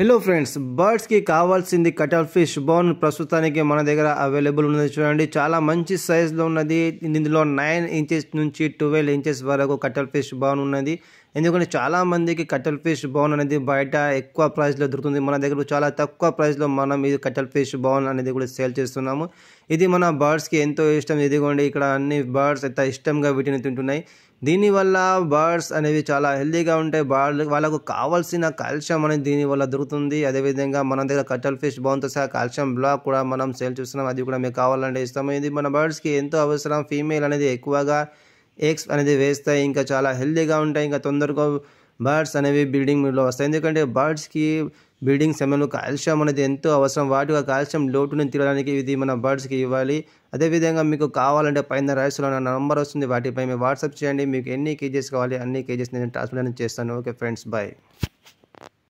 Hello friends, బర్డ్స్కి కావాల్సింది కటల్ fish bone ప్రస్తుతానికి మన దగ్గర అవైలబుల్ ఉన్నది. చూడండి, చాలా మంచి సైజులో ఉన్నది. ఇందులో 9 ఇంచెస్ నుంచి 12 ఇంచెస్ వరకు కటల్ ఫిష్ బోన్ ఉన్నది. ఎందుకంటే చాలా మందికి కటల్ ఫిష్ బోన్ అనేది బయట ఎక్కువ ప్రైస్లో దొరుకుతుంది. మన దగ్గర చాలా తక్కువ ప్రైస్లో మనం ఇది కటల్ ఫిష్ బోన్ అనేది కూడా సేల్ చేస్తున్నాము. ఇది మన బర్డ్స్కి ఎంతో ఇష్టం. ఇదిగోండి, ఇక్కడ అన్ని బర్డ్స్ ఎంత ఇష్టంగా వీటిని తింటున్నాయి. దీనివల్ల బర్డ్స్ అనేవి చాలా హెల్తీగా ఉంటాయి. వాళ్ళకు కావాల్సిన కాల్షియం అనేది దీనివల్ల దొరుకుతుంది. అదేవిధంగా మన దగ్గర కటల్ ఫిష్ బోన్తో సహా కాల్షియం బ్లాక్ కూడా మనం సేల్ చేస్తున్నాం. అది కూడా మీకు కావాలంటే ఇస్తాము. ఇది మన బర్డ్స్కి ఎంతో అవసరం. ఫీమేల్ అనేది ఎక్కువగా ఎగ్స్ అనేది వేస్తాయి, ఇంకా చాలా హెల్తీగా ఉంటాయి, ఇంకా తొందరగా బర్డ్స్ అనేవి బ్రీడింగ్లో వస్తాయి. ఎందుకంటే బర్డ్స్కి బ్రీడింగ్ సమయంలో కాల్షియం అనేది ఎంతో అవసరం. వాటిగా కాల్షియం లోటుని తీరడానికి ఇది మన బర్డ్స్కి ఇవ్వాలి. అదేవిధంగా మీకు కావాలంటే పైన రైస్లో నా నంబర్ వస్తుంది, వాటిపై మీరు వాట్సాప్ చేయండి. మీకు ఎన్ని కేజెస్ కావాలి అన్ని కేజెస్ నేను ట్రాన్స్ఫర్ చేస్తాను. Okay friends, bye.